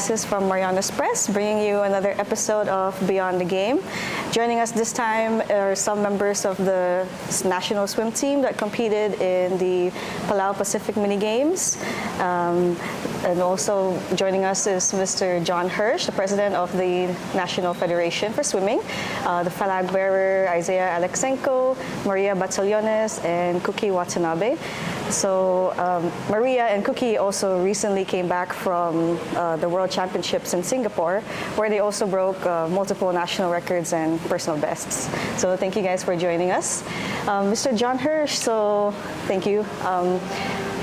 Glasses from Marianas Press, bringing you another episode of Beyond the Game. Joining us this time are some members of the national swim team that competed in the Palau Pacific Mini Games. And also joining us is Mr. John Hirsh, the president of the National Federation for Swimming, the flag bearer Isaiah Aleksenko, Maria Batallones, and Kouki Watanabe. So Maria and Kouki also recently came back from the World Championships in Singapore, where they also broke multiple national records and personal bests. So thank you guys for joining us. Mr. John Hirsh, so thank you.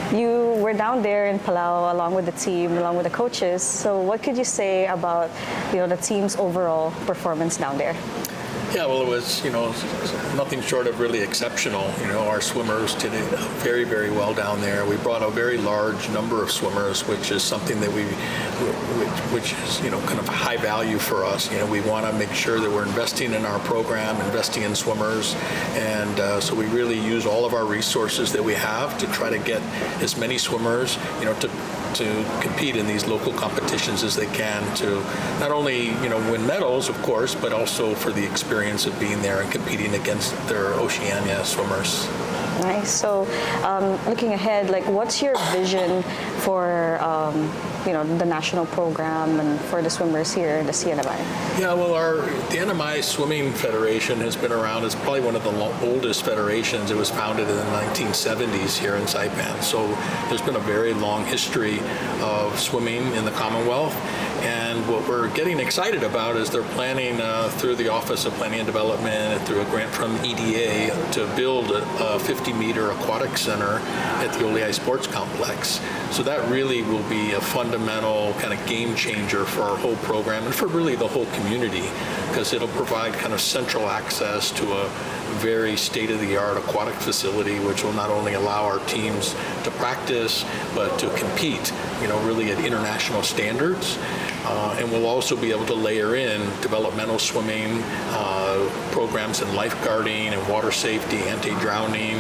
You were down there in Palau along with the team, along with the coaches. So what could you say about, the team's overall performance down there? Yeah, well, it was, nothing short of really exceptional. Our swimmers did it very, very well down there. We brought a very large number of swimmers, which is something that which is, kind of high value for us. We want to make sure that we're investing in our program, investing in swimmers. And so we really use all of our resources that we have to try to get as many swimmers, to compete in these local competitions as they can, to not only win medals, of course, but also for the experience of being there and competing against their Oceania swimmers. Nice. So looking ahead, what's your vision for the national program and for the swimmers here in the CNMI? Yeah, well, the NMI Swimming Federation has been around. It's probably one of the oldest federations. It was founded in the 1970s here in Saipan. So there's been a very long history of swimming in the Commonwealth. And what we're getting excited about is they're planning through the Office of Planning and Development and through a grant from EDA to build a 50-meter aquatic center at the Oleai Sports Complex. So that really will be a fundamental kind of game changer for our whole program and for really the whole community, because it'll provide kind of central access to a very state-of-the-art aquatic facility, which will not only allow our teams to practice, but to compete, really at international standards. And we'll also be able to layer in developmental swimming, programs in lifeguarding and water safety, anti-drowning.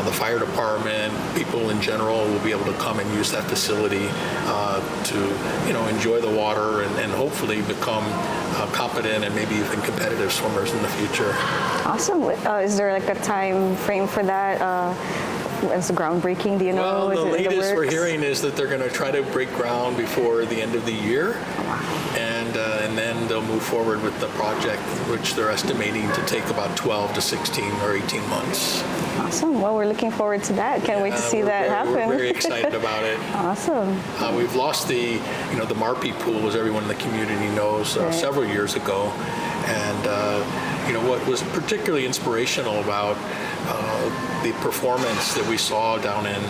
The fire department, people in general will be able to come and use that facility to, enjoy the water and hopefully become competent and maybe even competitive swimmers in the future. Awesome. Is there a time frame for that? It's groundbreaking, do you know? Well, the latest we're hearing is that they're going to try to break ground before the end of the year, and then they'll move forward with the project, which they're estimating to take about 12 to 16 or 18 months. Awesome. Well, we're looking forward to that. Can't wait to see that happen. We're very excited about it. Awesome. We've lost the Marpi pool, as everyone in the community knows, several years ago, and what was particularly inspirational about the performance that we saw down in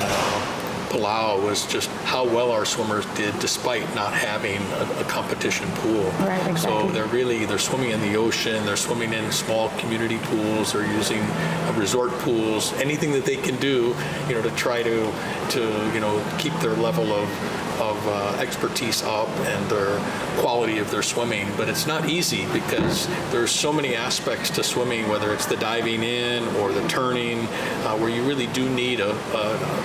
Palau was just how well our swimmers did despite not having a competition pool. Right, exactly. So they're swimming in the ocean, they're swimming in small community pools, they're using resort pools, anything that they can do, to try to keep their level of expertise up and their quality of their swimming. But it's not easy because there's so many aspects to swimming, whether it's the diving in or the turning, where you really do need a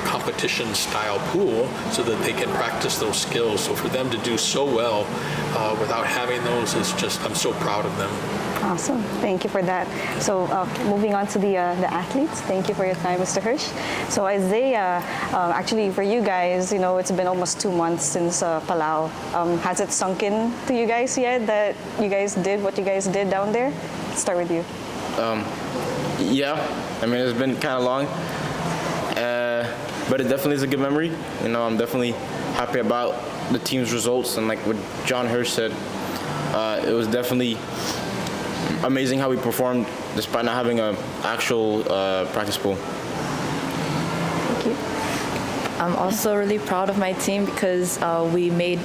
competition style pool so that they can practice those skills. So for them to do so well without having those is just, I'm so proud of them. Awesome. Thank you for that. So moving on to the athletes, thank you for your time, Mr. Hirsh. So Isaiah, actually for you guys, it's been almost 2 months since Palau. Has it sunk in to you guys yet that you guys did what you guys did down there? Let's start with you. Yeah, it's been kind of long, but it definitely is a good memory. I'm definitely happy about the team's results, and like what John Hirsh said, it was definitely amazing how we performed despite not having an actual practice pool. Thank you. I'm also really proud of my team because we made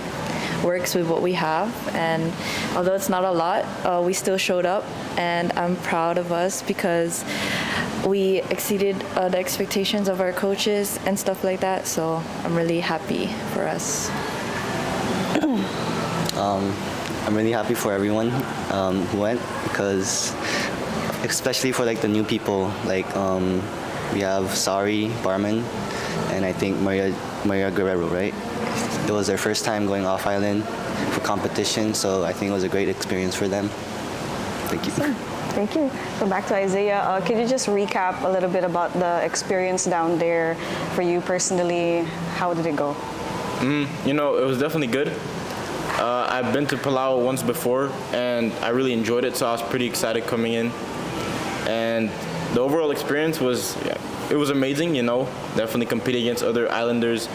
works with what we have, and although it's not a lot, we still showed up, and I'm proud of us because we exceeded the expectations of our coaches and stuff like that, so I'm really happy for us. I'm really happy for everyone who went, because especially for the new people, we have Sari Barman and I think Maria Guerrero, right? It was their first time going off island for competition, so I think it was a great experience for them. Thank you. Thank you. So back to Isaiah, can you just recap a little bit about the experience down there for you personally? How did it go? You know, it was definitely good. I've been to Palau once before, and I really enjoyed it, so I was pretty excited coming in. And the overall experience was, it was amazing, you know, definitely competing against other islanders,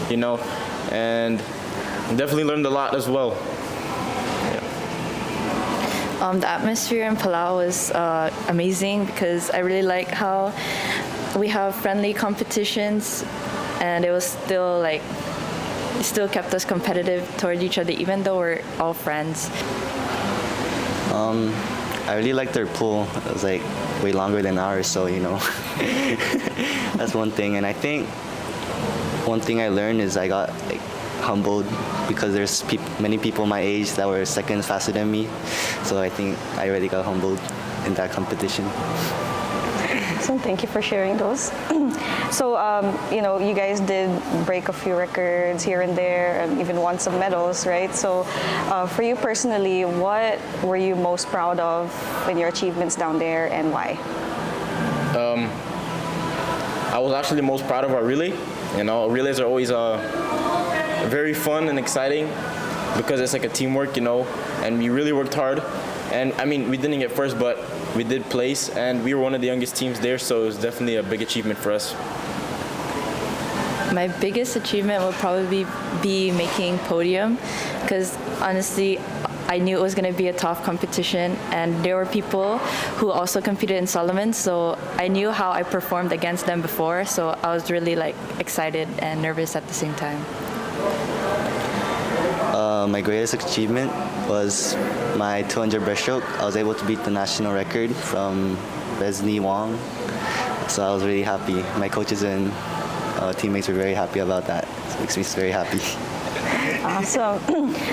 you know, and definitely learned a lot as well. The atmosphere in Palau was amazing because I really like how we have friendly competitions, and it was still like, it still kept us competitive toward each other even though we're all friends. I really liked their pool. It was like way longer than ours, so you know, that's one thing. And I think one thing I learned is I got like humbled because there's many people my age that were seconds faster than me, so I think I really got humbled in that competition. So thank you for sharing those. So, you know, you guys did break a few records here and there and even won some medals, right? So for you personally, what were you most proud of in your achievements down there and why? I was actually most proud of our relay. You know, relays are always very fun and exciting because it's like a teamwork, you know, and we really worked hard. And I mean, we didn't get first, but we did place, and we were one of the youngest teams there, so it was definitely a big achievement for us. My biggest achievement would probably be making podium because honestly, I knew it was going to be a tough competition, and there were people who also competed in Solomon, so I knew how I performed against them before, so I was really like excited and nervous at the same time. My greatest achievement was my 200 breaststroke. I was able to beat the national record from Wesley Wong, so I was really happy. My coaches and teammates were very happy about that. It makes me very happy. Awesome.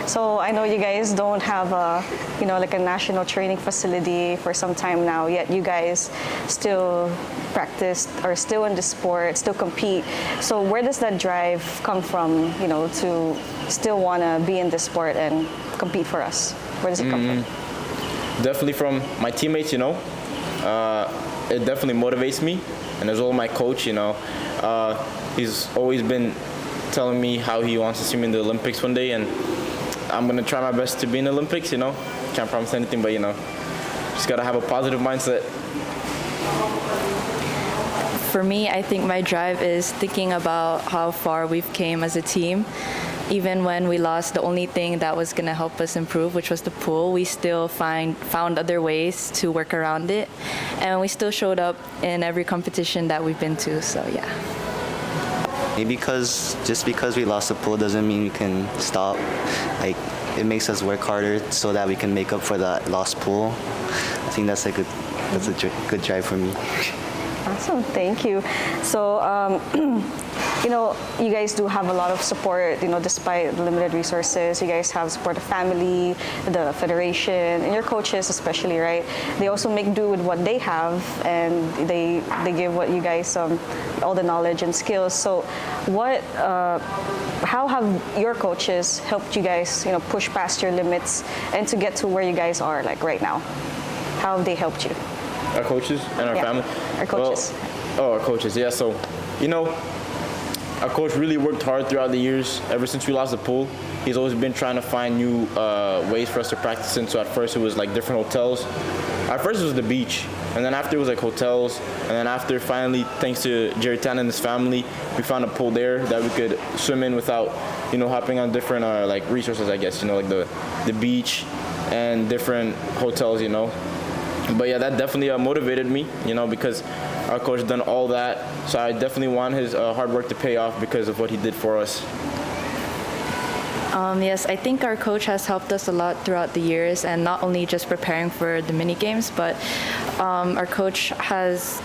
So I know you guys don't have a, you know, like a national training facility for some time now, yet you guys still practice or still in the sport, still compete. So where does that drive come from, you know, to still want to be in the sport and compete for us? Where does it come from? Definitely from my teammates, you know. It definitely motivates me, and as well my coach, you know. He's always been telling me how he wants to see me in the Olympics one day, and I'm gonna try my best to be in the Olympics, you know. Can't promise anything, but you know, just gotta have a positive mindset. For me, I think my drive is thinking about how far we've came as a team. Even when we lost, the only thing that was gonna help us improve, which was the pool, we still found other ways to work around it, and we still showed up in every competition that we've been to, so yeah. Maybe just because we lost the pool doesn't mean we can stop. Like, it makes us work harder so that we can make up for that lost pool. I think that's a good drive for me. Awesome, thank you. So, you know, you guys do have a lot of support, you know, despite limited resources. You guys have support of family, the federation, and your coaches especially, right? They also make do with what they have, and they give what you guys all the knowledge and skills. So, how have your coaches helped you guys, you know, push past your limits and to get to where you guys are, like right now? How have they helped you? Our coaches and our family? Our coaches. Well, our coaches, yeah. So, you know, our coach really worked hard throughout the years. Ever since we lost the pool, he's always been trying to find new ways for us to practice in. So at first it was like different hotels. At first it was the beach, and then after it was like hotels, and then after finally, thanks to Jerry Tan and his family, we found a pool there that we could swim in without, you know, hopping on different like resources, I guess, you know, like the beach and different hotels, you know. But yeah, that definitely motivated me, you know, because our coach done all that. So I definitely want his hard work to pay off because of what he did for us. Yes, I think our coach has helped us a lot throughout the years, and not only just preparing for the mini games, but our coach has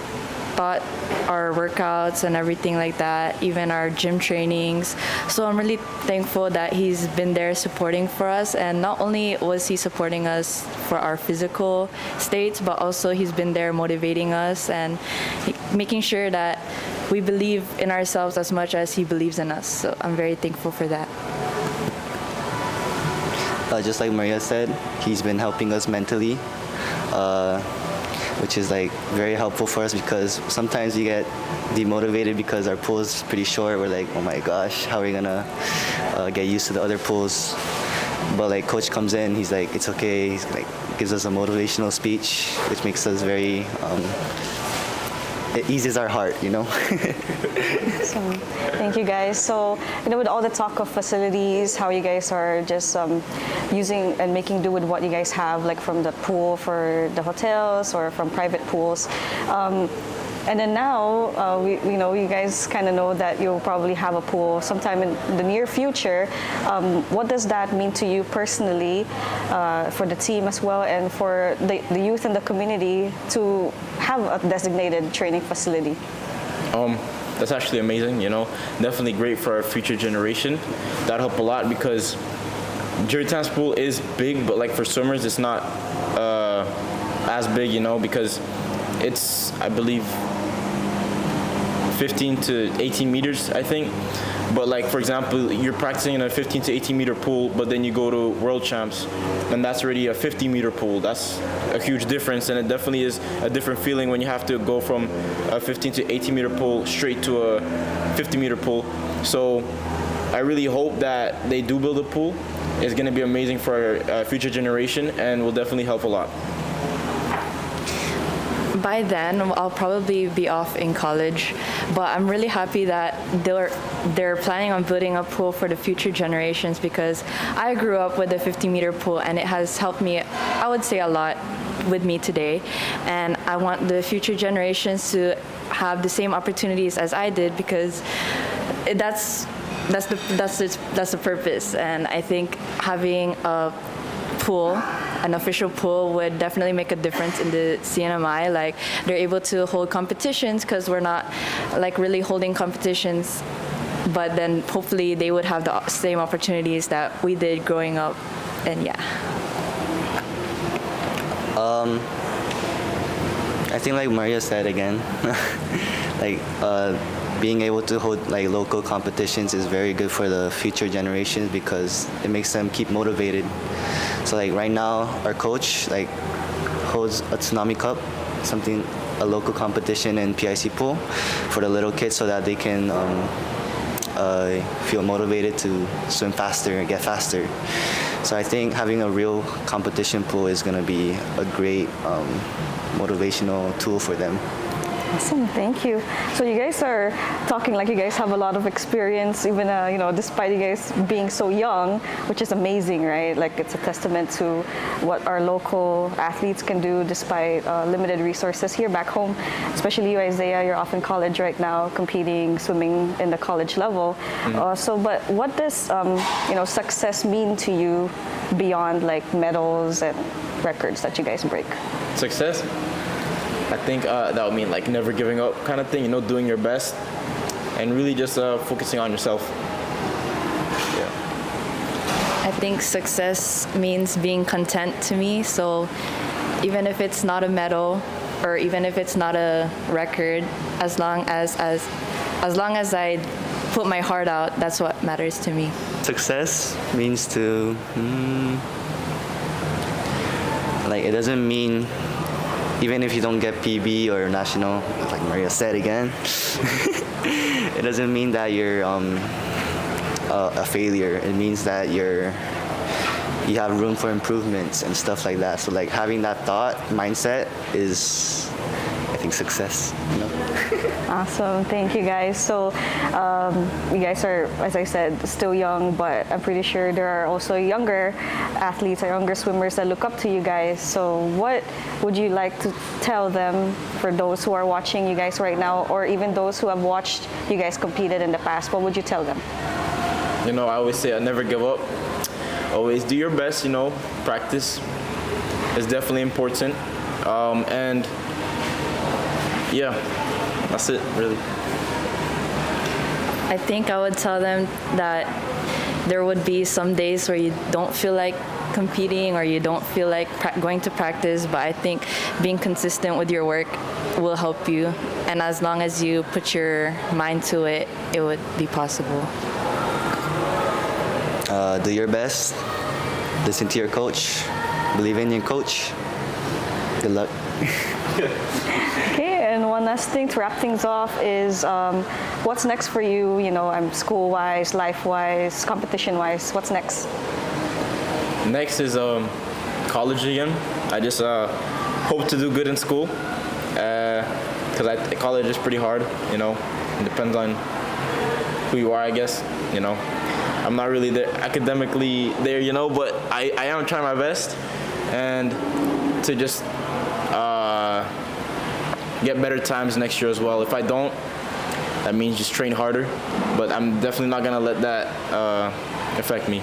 thought our workouts and everything like that, even our gym trainings. So I'm really thankful that he's been there supporting for us, and not only was he supporting us for our physical states, but also he's been there motivating us and making sure that we believe in ourselves as much as he believes in us. So I'm very thankful for that. just like Maria said, he's been helping us mentally, which is like very helpful for us because sometimes we get demotivated because our pool is pretty short. We're like, oh my gosh, how are we gonna get used to the other pools? But like coach comes in, he's like, it's okay. He's like gives us a motivational speech, which makes us very. It eases our heart, you know. Awesome. Thank you guys. So, with all the talk of facilities, how you guys are just using and making do with what you guys have, like from the pool for the hotels or from private pools. And then now, you guys kind of know that you'll probably have a pool sometime in the near future. What does that mean to you personally, for the team as well, and for the youth in the community to have a designated training facility? That's actually amazing, Definitely great for our future generation. That helped a lot because Juritan's pool is big, but like for swimmers, it's not as big, because it's, I believe, 15 to 18 meters, I think. But like, for example, you're practicing in a 15 to 18 meter pool, but then you go to World Champs, and that's already a 50 meter pool. That's a huge difference, and it definitely is a different feeling when you have to go from a 15 to 18 meter pool straight to a 50 meter pool. So I really hope that they do build a pool. It's going to be amazing for our future generation, and will definitely help a lot. By then, I'll probably be off in college, but I'm really happy that they're planning on building a pool for the future generations because I grew up with a 50-meter pool and it has helped me, I would say, a lot with me today. And I want the future generations to have the same opportunities as I did because that's the purpose. And I think having a pool, an official pool, would definitely make a difference in the CNMI. Like, they're able to hold competitions because we're not like really holding competitions, but then hopefully they would have the same opportunities that we did growing up. And yeah. I think like Maria said again, like being able to hold like local competitions is very good for the future generations because it makes them keep motivated. So like right now, our coach like holds a Tsunami Cup, a local competition in PIC pool for the little kids so that they can feel motivated to swim faster and get faster. So I think having a real competition pool is going to be a great motivational tool for them. Awesome, thank you. So you guys are talking like you guys have a lot of experience, even despite you guys being so young, which is amazing, right? Like, it's a testament to what our local athletes can do despite limited resources here back home. Especially you, Isaiah, you're off in college right now, competing, swimming in the college level. But what does success mean to you beyond like medals and records that you guys break? Success? I think that would mean like never giving up kind of thing, doing your best and really just focusing on yourself. Yeah. I think success means being content to me. So even if it's not a medal or even if it's not a record, as long as I put my heart out, that's what matters to me. Success means to like, it doesn't mean even if you don't get PB or national, like Maria said again, it doesn't mean that you're a failure. It means that you have room for improvements and stuff like that. So like having that mindset is, I think, success. Awesome, thank you guys. So you guys are, as I said, still young, but I'm pretty sure there are also younger athletes or younger swimmers that look up to you guys. So what would you like to tell them, for those who are watching you guys right now, or even those who have watched you guys competed in the past? What would you tell them? I always say I never give up. Always do your best, practice is definitely important. And yeah, that's it, really. I think I would tell them that there would be some days where you don't feel like competing or you don't feel like going to practice, but I think being consistent with your work will help you. And as long as you put your mind to it, it would be possible. Do your best. listen to your coach, believe in your coach. Good luck. Okay, and one last thing to wrap things off is what's next for you, school-wise, life-wise, competition-wise, what's next? Next is college again. I just hope to do good in school because college is pretty hard, It depends on who you are, I guess, I'm not really there academically there, but I am trying my best and to just get better times next year as well. If I don't, that means just train harder, but I'm definitely not gonna let that affect me.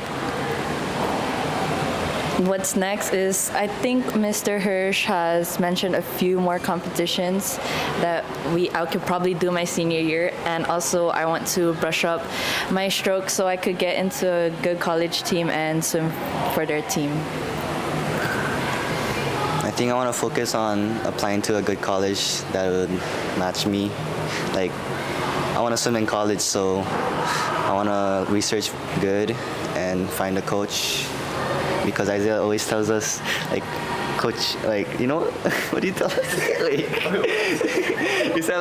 What's next is, I think Mr. Hirsh has mentioned a few more competitions that I could probably do my senior year, and also I want to brush up my stroke so I could get into a good college team and swim for their team. I think I want to focus on applying to a good college that would match me. Like, I want to swim in college, so I want to research good and find a coach. Because Isaiah always tells us, coach, what do you tell us? He said,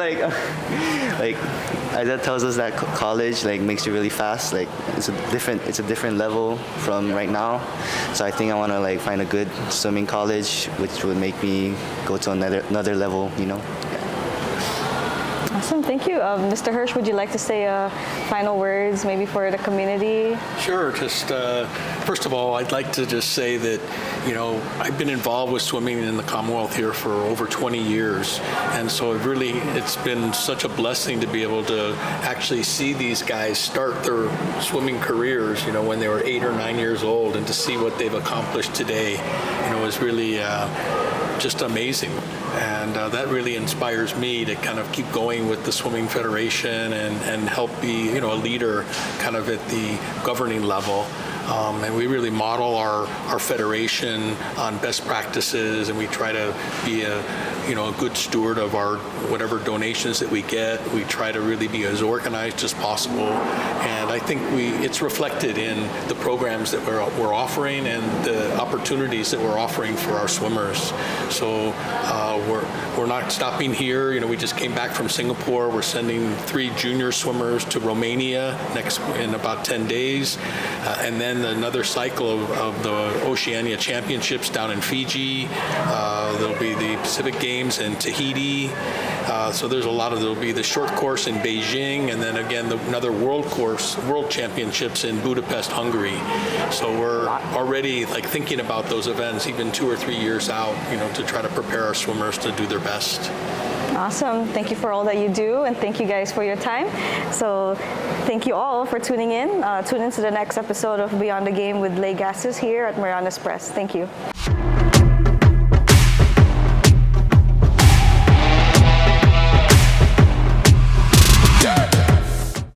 Isaiah tells us that college, makes you really fast. It's a different level from right now. So I think I want to, find a good swimming college, which would make me go to another level, Awesome, thank you. Mr. Hirsh, would you like to say final words maybe for the community? Sure. Just first of all, I'd like to just say that, I've been involved with swimming in the Commonwealth here for over 20 years. And so it's been such a blessing to be able to actually see these guys start their swimming careers, when they were 8 or 9 years old, and to see what they've accomplished today, is really just amazing. And that really inspires me to kind of keep going with the Swimming Federation and help be, a leader kind of at the governing level. And we really model our federation on best practices, and we try to be a good steward of our whatever donations that we get. We try to really be as organized as possible, and I think it's reflected in the programs that we're offering and the opportunities that we're offering for our swimmers. So we're not stopping here. We just came back from Singapore. We're sending 3 junior swimmers to Romania in about 10 days, and then another cycle of the Oceania Championships down in Fiji. There'll be the Pacific Games in Tahiti. So there'll be the short course in Beijing, and then again another World Championships in Budapest, Hungary. So we're already thinking about those events even 2 or 3 years out, to try to prepare our swimmers to do their best. Awesome. Thank you for all that you do, and thank you guys for your time. So thank you all for tuning in. Tune in to the next episode of Beyond the Game with Lay Gases here at Marianas Press. Thank you.